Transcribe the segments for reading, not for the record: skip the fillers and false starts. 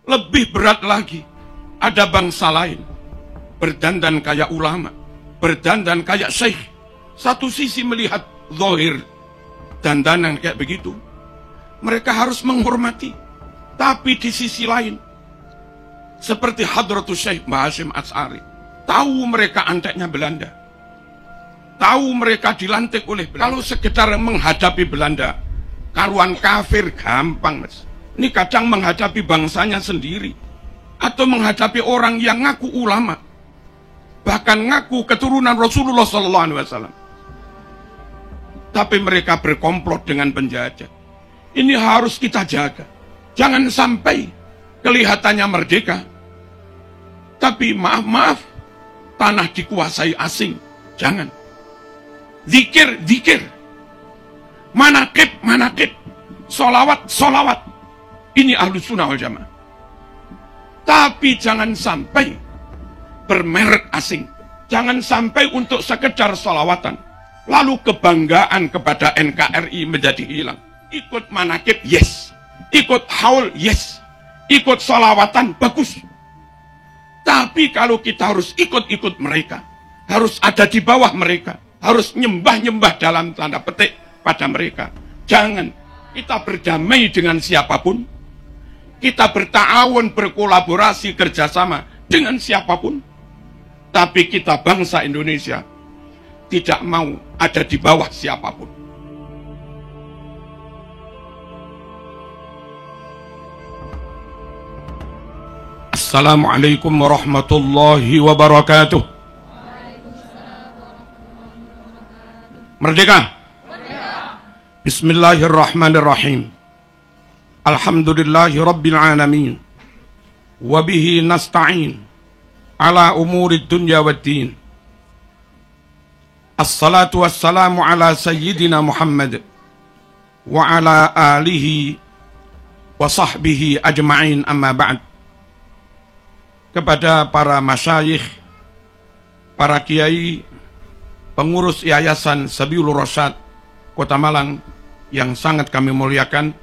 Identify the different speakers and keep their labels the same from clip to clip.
Speaker 1: Lebih berat lagi, ada bangsa lain berdandan kayak ulama, berdandan kayak syekh. Satu sisi melihat zahir dandanan kayak begitu, mereka harus menghormati. Tapi di sisi lain, seperti Hadratus Syekh Mbah Hasyim Asy'ari, tahu mereka anteknya Belanda, tahu mereka dilantik oleh Belanda. Kalau sekedar menghadapi Belanda, karuan kafir gampang, Mas. Ini kadang menghadapi bangsanya sendiri, atau menghadapi orang yang ngaku ulama, bahkan ngaku keturunan Rasulullah SAW. Tapi mereka berkomplot dengan penjajah. Ini harus kita jaga. Jangan sampai kelihatannya merdeka, tapi maaf, tanah dikuasai asing. Jangan. Zikir, manakib, solawat. Ini Ahlus Sunnah wal Jamaah. Tapi jangan sampai bermerek asing. Jangan sampai untuk sekedar solawatan, lalu kebanggaan kepada NKRI menjadi hilang. Ikut manakib, yes. Ikut haul, yes. Ikut solawatan, bagus. Tapi kalau kita harus ikut mereka, harus ada di bawah mereka, harus nyembah dalam tanda petik pada mereka. Jangan. Kita berdamai dengan siapapun, kita berta'awun, berkolaborasi, kerjasama dengan siapapun, tapi kita bangsa Indonesia tidak mau ada di bawah siapapun. Assalamualaikum warahmatullahi wabarakatuh. Merdeka. Bismillahirrahmanirrahim. Alhamdulillahi rabbil alamin. Wabihi nasta'in ala umuri dunya waddin. Assalatu wassalamu ala sayyidina Muhammad wa ala alihi wa sahbihi ajma'in, amma ba'd. Kepada para masyayikh, para kiai, pengurus Yayasan Sabilur Rasyad Kota Malang yang sangat kami muliakan,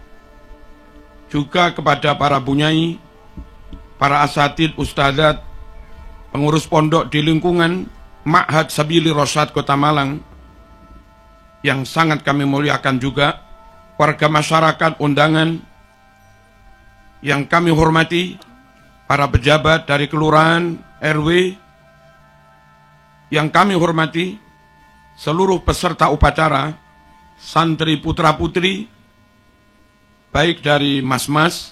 Speaker 1: juga kepada para bunyai, para asatid, ustadzat, pengurus pondok di lingkungan Ma'had Sabilur Rasyad Kota Malang yang sangat kami muliakan juga, warga masyarakat undangan yang kami hormati, para pejabat dari kelurahan, RW yang kami hormati, seluruh peserta upacara, santri putra-putri, baik dari mas-mas,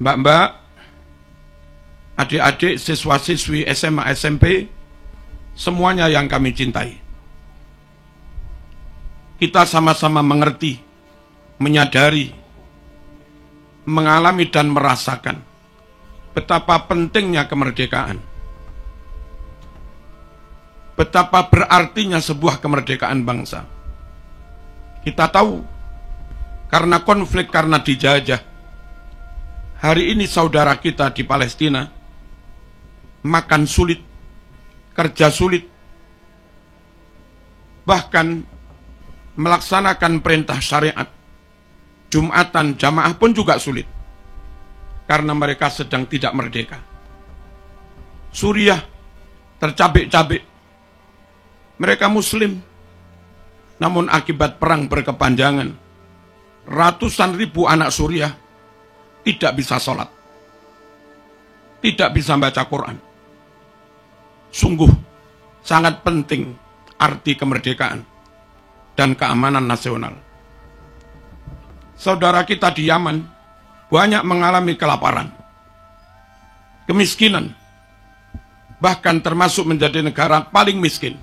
Speaker 1: mbak-mbak, adik-adik, siswa-siswi SMA, SMP, semuanya yang kami cintai. Kita sama-sama mengerti, menyadari, mengalami dan merasakan betapa pentingnya kemerdekaan, betapa berartinya sebuah kemerdekaan bangsa. Kita tahu, karena konflik, karena dijajah, hari ini saudara kita di Palestina makan sulit, kerja sulit, bahkan melaksanakan perintah syariat, Jumatan, jamaah pun juga sulit, karena mereka sedang tidak merdeka. Suriah tercabik-cabik, mereka muslim, namun akibat perang berkepanjangan, ratusan ribu anak Suriah tidak bisa sholat, tidak bisa baca Quran. Sungguh sangat penting arti kemerdekaan dan keamanan nasional. Saudara kita di Yaman banyak mengalami kelaparan, kemiskinan, bahkan termasuk menjadi negara paling miskin,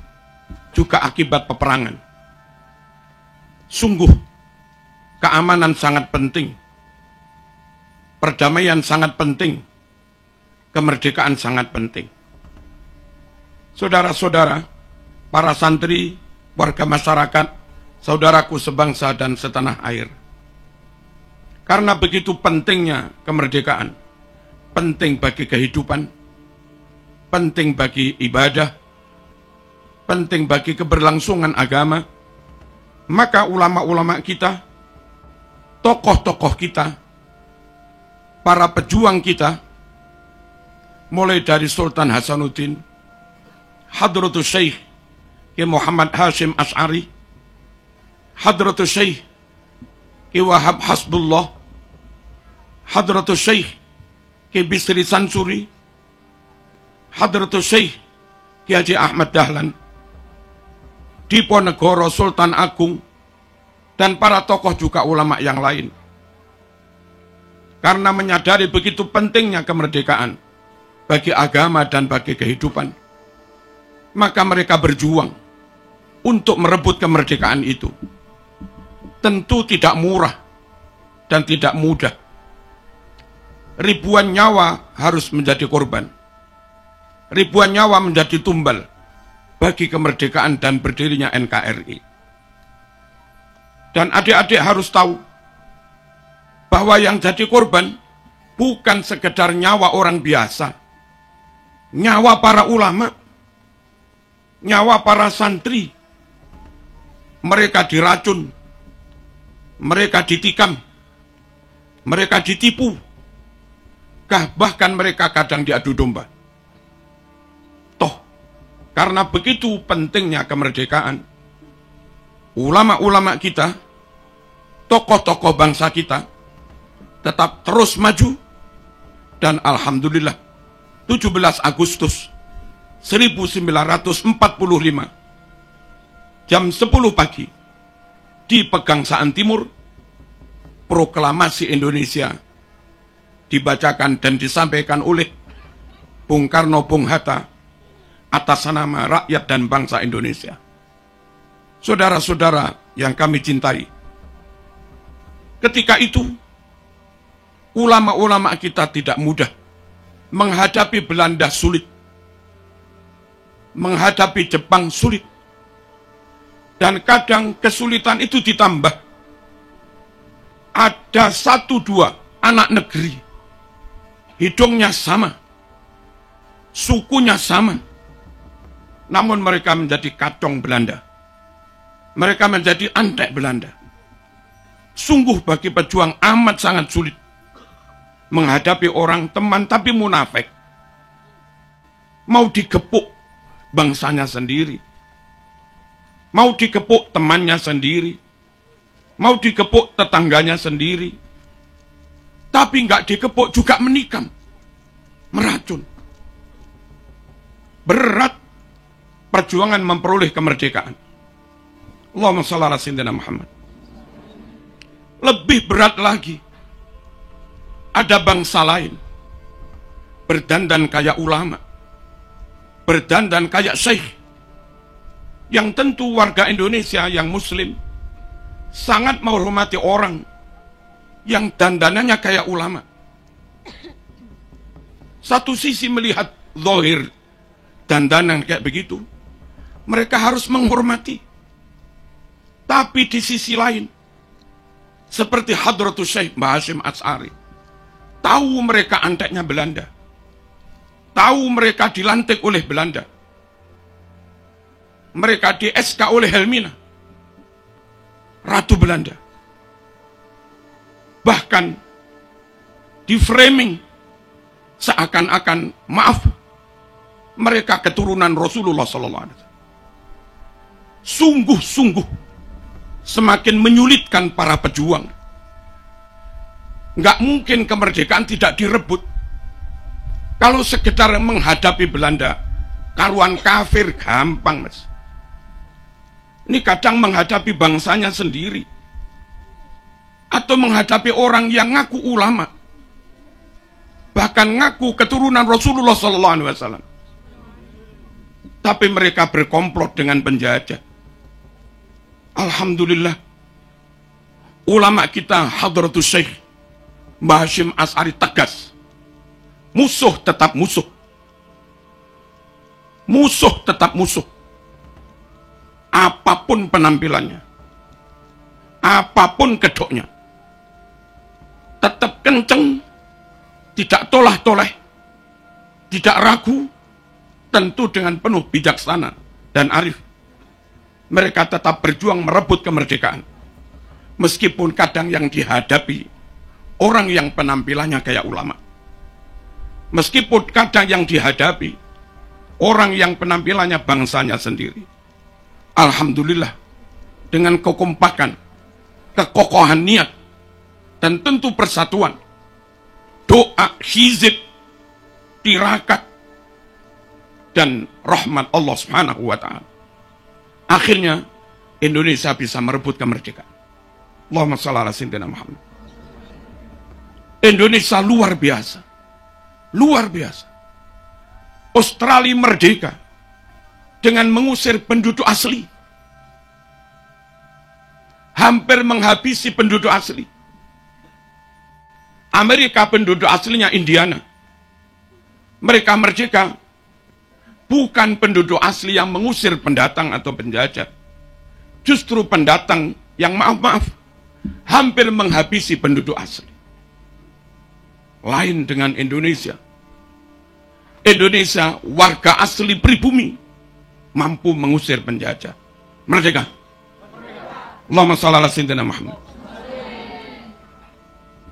Speaker 1: juga akibat peperangan. Sungguh, keamanan sangat penting, perdamaian sangat penting, kemerdekaan sangat penting. Saudara-saudara, para santri, warga masyarakat, saudaraku sebangsa dan setanah air, karena begitu pentingnya kemerdekaan, penting bagi kehidupan, penting bagi ibadah, penting bagi keberlangsungan agama, maka ulama-ulama kita, tokoh-tokoh kita, para pejuang kita, mulai dari Sultan Hasanuddin, Hadratus Syekh Ki Muhammad Hashim Asy'ari, Hadratus Syekh Ki Wahab Hasbullah, Hadratus Syekh Ki Bisri Sansuri, Hadratus Syekh Ki Haji Ahmad Dahlan, Diponegoro Sultan Agung, dan para tokoh juga ulama yang lain. Karena menyadari begitu pentingnya kemerdekaan bagi agama dan bagi kehidupan, maka mereka berjuang untuk merebut kemerdekaan itu. Tentu tidak murah dan tidak mudah. Ribuan nyawa harus menjadi korban. Ribuan nyawa menjadi tumbal bagi kemerdekaan dan berdirinya NKRI. Dan adik-adik harus tahu bahwa yang jadi korban bukan sekedar nyawa orang biasa, nyawa para ulama, nyawa para santri. Mereka diracun, mereka ditikam, mereka ditipu, bahkan mereka kadang diadu domba. Toh, karena begitu pentingnya kemerdekaan, ulama-ulama kita, tokoh-tokoh bangsa kita, tetap terus maju, dan alhamdulillah 17 Agustus 1945 jam 10 pagi di Pegangsaan Timur, proklamasi Indonesia dibacakan dan disampaikan oleh Bung Karno Bung Hatta atas nama rakyat dan bangsa Indonesia. Saudara-saudara yang kami cintai, ketika itu ulama-ulama kita tidak mudah menghadapi Belanda, sulit menghadapi Jepang, sulit, dan kadang kesulitan itu ditambah ada 1-2 anak negeri, hidungnya sama, sukunya sama, namun mereka menjadi kacong Belanda, mereka menjadi antek Belanda. Sungguh bagi pejuang amat sangat sulit menghadapi orang teman tapi munafik, mau digepuk bangsanya sendiri, mau digepuk temannya sendiri, mau digepuk tetangganya sendiri, tapi nggak digepuk juga menikam, meracun. Berat perjuangan memperoleh kemerdekaan. Allahumma shalli ala sayyidina Muhammad. Lebih berat lagi, ada bangsa lain berdandan kayak ulama, berdandan kayak syekh, yang tentu warga Indonesia yang muslim sangat menghormati orang yang dandanannya kayak ulama. Satu sisi melihat zahir dandanan kayak begitu, mereka harus menghormati. Tapi di sisi lain, seperti Hadratus Syekh Mbah Hashim Asy'ari, tahu mereka anteknya Belanda, tahu mereka dilantik oleh Belanda, mereka di SK oleh Helmina, Ratu Belanda. Bahkan di framing seakan-akan, maaf, mereka keturunan Rasulullah SAW. Sungguh-sungguh semakin menyulitkan para pejuang. Nggak mungkin kemerdekaan tidak direbut. Kalau sekedar menghadapi Belanda, karuan kafir gampang, mas. Ini kadang menghadapi bangsanya sendiri, atau menghadapi orang yang ngaku ulama, bahkan ngaku keturunan Rasulullah SAW, tapi mereka berkomplot dengan penjajah. Alhamdulillah, ulama kita Hadratus Syekh Mbah Hashim Asy'ari tegas, musuh tetap musuh, musuh tetap musuh, apapun penampilannya, apapun kedoknya, tetap kenceng, tidak tolah-toleh, tidak ragu, tentu dengan penuh bijaksana dan arif. Mereka tetap berjuang merebut kemerdekaan, meskipun kadang yang dihadapi orang yang penampilannya kayak ulama. Meskipun kadang yang dihadapi orang yang penampilannya bangsanya sendiri. Alhamdulillah, dengan kekompakan, kekokohan niat, dan tentu persatuan, doa, hizib, tirakat, dan rahmat Allah Subhanahu wa Ta'ala, akhirnya Indonesia bisa merebut kemerdekaan. Allahumma shalli ala sayyidina Muhammad. Indonesia luar biasa. Luar biasa. Australia merdeka dengan mengusir penduduk asli. Hampir menghabisi penduduk asli. Amerika penduduk aslinya Indiana. Mereka merdeka bukan penduduk asli yang mengusir pendatang atau penjajah. Justru pendatang yang maaf-maaf hampir menghabisi penduduk asli. Lain dengan Indonesia. Indonesia warga asli pribumi mampu mengusir penjajah. Merdeka. Allahumma shalli ala sayyidina Muhammad.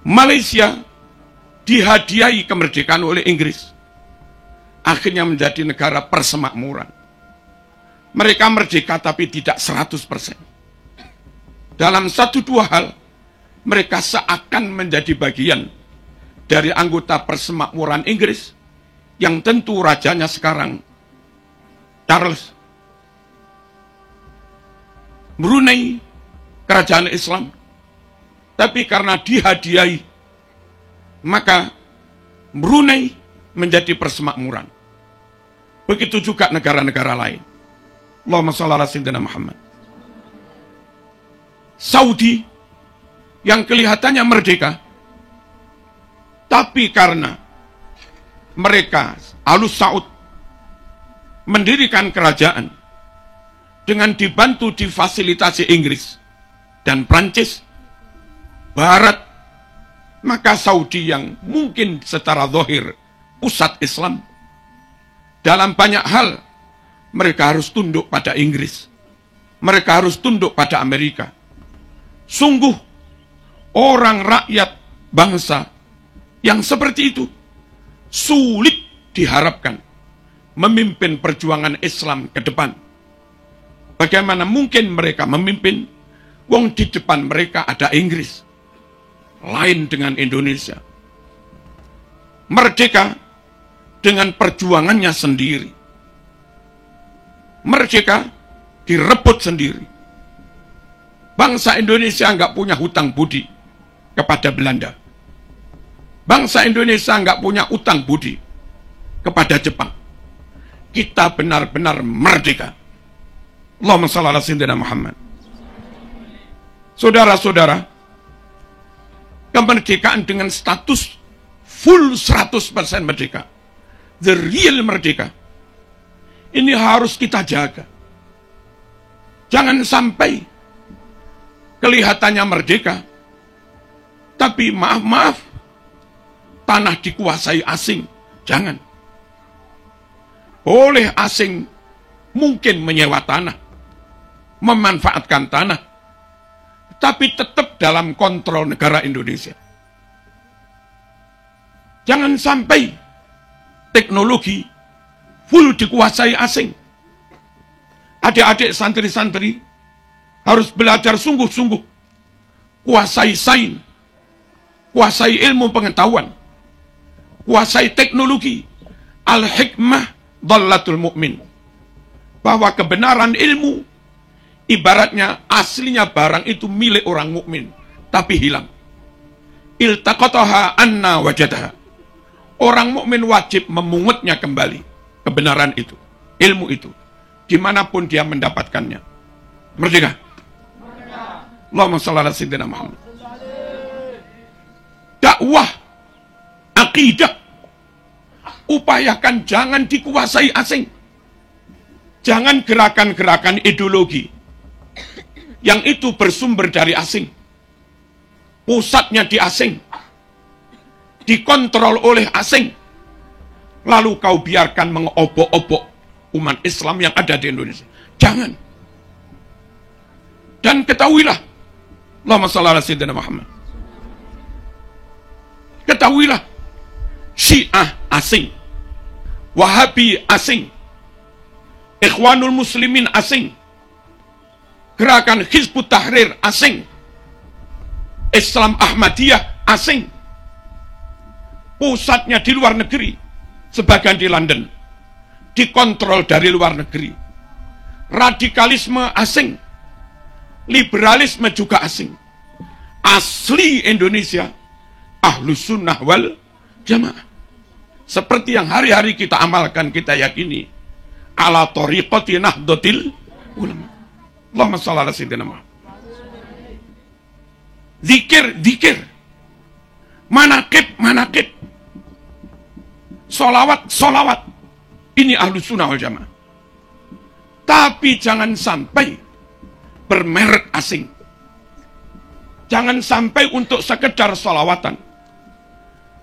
Speaker 1: Malaysia dihadiahi kemerdekaan oleh Inggris. Akhirnya menjadi negara persemakmuran. Mereka merdeka tapi tidak 100%. Dalam satu dua hal, mereka seakan menjadi bagian dari anggota persemakmuran Inggris, yang tentu rajanya sekarang Charles. Brunei, kerajaan Islam. Tapi karena dihadiahi, maka Brunei menjadi persemakmuran. Begitu juga negara-negara lain. Allahumma shalli ala sayyidina Muhammad. Saudi yang kelihatannya merdeka, tapi karena mereka Alus Saud mendirikan kerajaan dengan dibantu difasilitasi Inggris dan Prancis, Barat, maka Saudi yang mungkin secara zahir pusat Islam, dalam banyak hal mereka harus tunduk pada Inggris, mereka harus tunduk pada Amerika. Sungguh orang rakyat bangsa yang seperti itu sulit diharapkan memimpin perjuangan Islam ke depan. Bagaimana mungkin mereka memimpin, wong di depan mereka ada Inggris. Lain dengan Indonesia. Merdeka dengan perjuangannya sendiri. Merdeka direbut sendiri. Bangsa Indonesia nggak punya hutang budi kepada Belanda. Bangsa Indonesia nggak punya utang budi kepada Jepang. Kita benar-benar merdeka. Allahumma shalli ala sayyidina Muhammad. Saudara-saudara, kemerdekaan dengan status full 100% merdeka, the real merdeka, ini harus kita jaga. Jangan sampai kelihatannya merdeka, tapi maaf-maaf, tanah dikuasai asing. Jangan. Oleh asing mungkin menyewa tanah, memanfaatkan tanah, tapi tetap dalam kontrol negara Indonesia. Jangan sampai teknologi full dikuasai asing. Adik-adik santri-santri harus belajar sungguh-sungguh, kuasai sains, kuasai ilmu pengetahuan, kuasai teknologi. Al-hikmah dhallatul mu'min. Bahwa kebenaran ilmu ibaratnya aslinya barang itu milik orang mukmin, tapi hilang. Iltaqataha anna wajadaha. Orang mukmin wajib memungutnya kembali, kebenaran itu, ilmu itu, dimanapun dia mendapatkannya. Merdeka. Allahumma shalli ala sayyidina Muhammad. Dakwah, akidah, upayakan jangan dikuasai asing. Jangan gerakan-gerakan ideologi yang itu bersumber dari asing, pusatnya di asing, dikontrol oleh asing, lalu kau biarkan mengobok-obok umat Islam yang ada di Indonesia. Jangan. Dan ketahuilah, Allahumma shalli ala sayyidina Muhammad, Ketahuilah, Syiah asing, Wahabi asing, Ikhwanul Muslimin asing, Gerakan Hizbut Tahrir asing, Islam Ahmadiyah asing, pusatnya di luar negeri, sebagian di London, dikontrol dari luar negeri. Radikalisme asing, liberalisme juga asing. Asli Indonesia, Ahlus Sunnah wal Jamaah. Seperti yang hari-hari kita amalkan, kita yakini, ala tariqati nahdlatil ulama. Allahumma shalli ala sayyidina Muhammad. Zikir, manakib, solawat. Ini Ahlus Sunnah wal Jamaah. Tapi jangan sampai bermerek asing. Jangan sampai untuk sekedar solawatan,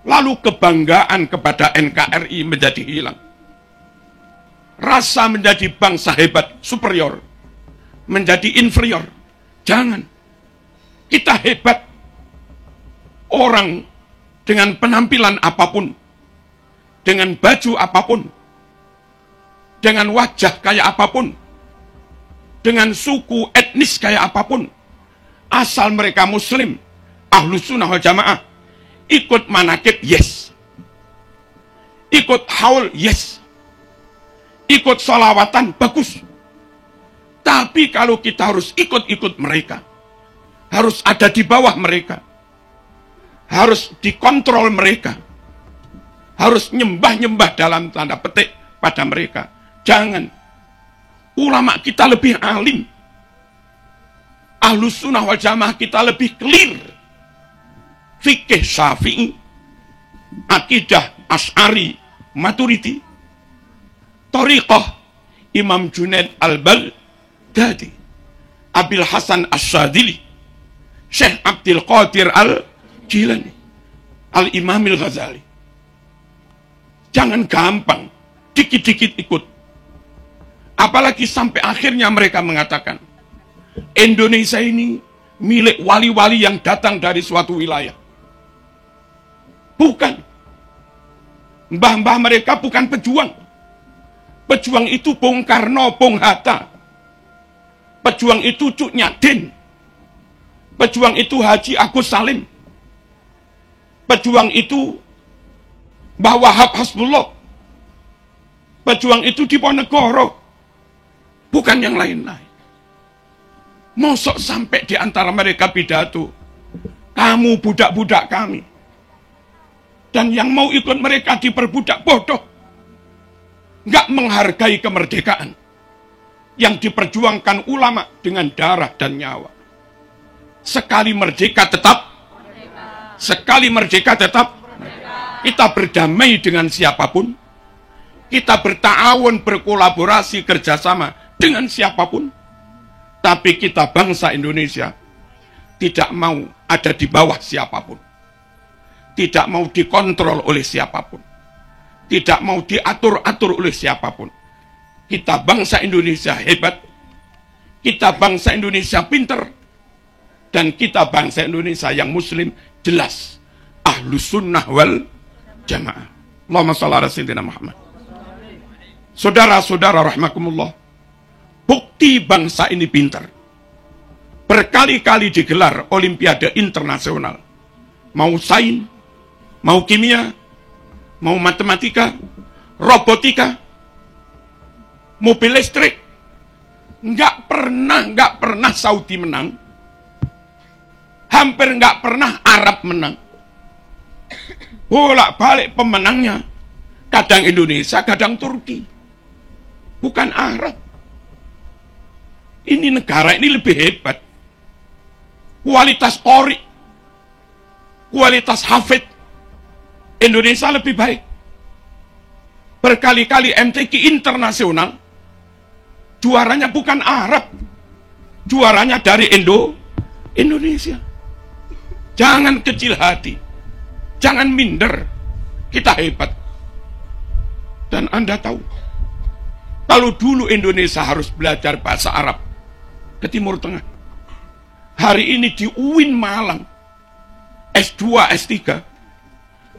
Speaker 1: lalu kebanggaan kepada NKRI menjadi hilang. Rasa menjadi bangsa hebat, superior, menjadi inferior. Jangan. Kita hebat. Orang dengan penampilan apapun, dengan baju apapun, dengan wajah kayak apapun, dengan suku etnis kayak apapun, asal mereka Muslim, Ahlus Sunnah wal Jamaah, ikut manakib, yes. Ikut haul, yes. Ikut sholawatan, bagus. Tapi kalau kita harus ikut-ikut mereka, harus ada di bawah mereka, harus dikontrol mereka, harus nyembah-nyembah dalam tanda petik pada mereka, jangan. Ulama kita lebih alim, Ahlus Sunnah wal Jamaah kita lebih clear. Fikih Syafi'i, akidah Asy'ari Maturidi, thariqah Imam Junaid Al-Baghdadi, Abil Hasan Asy-Syadzili, Syekh Abdul Qadir Al-Jilani, Al-Imam Al-Ghazali. Jangan gampang, dikit-dikit ikut. Apalagi sampai akhirnya mereka mengatakan, Indonesia ini milik wali-wali yang datang dari suatu wilayah. Bukan. Mbah-mbah mereka bukan pejuang. Pejuang itu Bung Karno, Bung Hatta. Pejuang itu Cuk Nyadin. Pejuang itu Haji Agus Salim. Pejuang itu Mbah Wahab Hasbullah. Pejuang itu Diponegoro. Bukan yang lain-lain. Mosok sampai di antara mereka pidato, kamu budak-budak kami. Dan yang mau ikut mereka diperbudak, bodoh. Nggak menghargai kemerdekaan yang diperjuangkan ulama dengan darah dan nyawa. Sekali merdeka tetap merdeka. Sekali merdeka tetap merdeka. Kita berdamai dengan siapapun. Kita berta'awun, berkolaborasi, kerjasama dengan siapapun. Tapi kita bangsa Indonesia tidak mau ada di bawah siapapun. Tidak mau dikontrol oleh siapapun. Tidak mau diatur-atur oleh siapapun. Kita bangsa Indonesia hebat. Kita bangsa Indonesia pinter. Dan kita bangsa Indonesia yang Muslim jelas. Ahlus Sunnah wal Jamaah. Allahumma shalli ala sayyidina Muhammad. Saudara-saudara rahimakumullah. Bukti bangsa ini pintar. Berkali-kali digelar Olimpiade Internasional. Mau sains, mau kimia, mau matematika, robotika, mobil listrik. Nggak pernah Saudi menang. Hampir nggak pernah Arab menang. Bolak-balik pemenangnya. Kadang Indonesia, kadang Turki. Bukan Arab. Ini negara ini lebih hebat. Kualitas qori, kualitas hafid, Indonesia lebih baik. Berkali-kali MTQ internasional, juaranya bukan Arab, juaranya dari Indonesia. Jangan kecil hati, jangan minder, kita hebat. Dan Anda tahu, kalau dulu Indonesia harus belajar bahasa Arab ke Timur Tengah, hari ini di UIN Malang, S2, S3,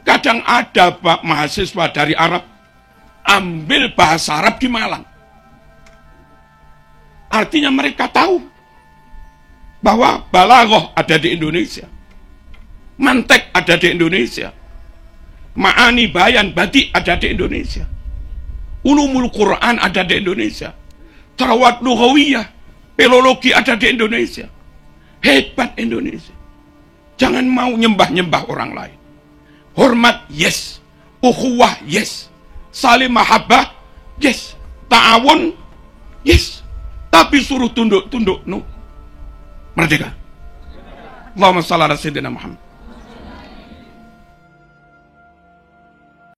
Speaker 1: Kadang ada mahasiswa dari Arab ambil bahasa Arab di Malang. Artinya mereka tahu bahwa balaghah ada di Indonesia, mantek ada di Indonesia, ma'ani bayan batik ada di Indonesia, ulumul Quran ada di Indonesia, tarawat lughawiyah, filologi ada di Indonesia. Hebat Indonesia. Jangan mau nyembah-nyembah orang lain. Hormat, yes. Ukhuwah, yes. Saling mahabbah, yes. Ta'awun, yes. Tapi suruh tunduk-tunduk, no. Merdeka. Allahumma shalli ala sayyidina Muhammad.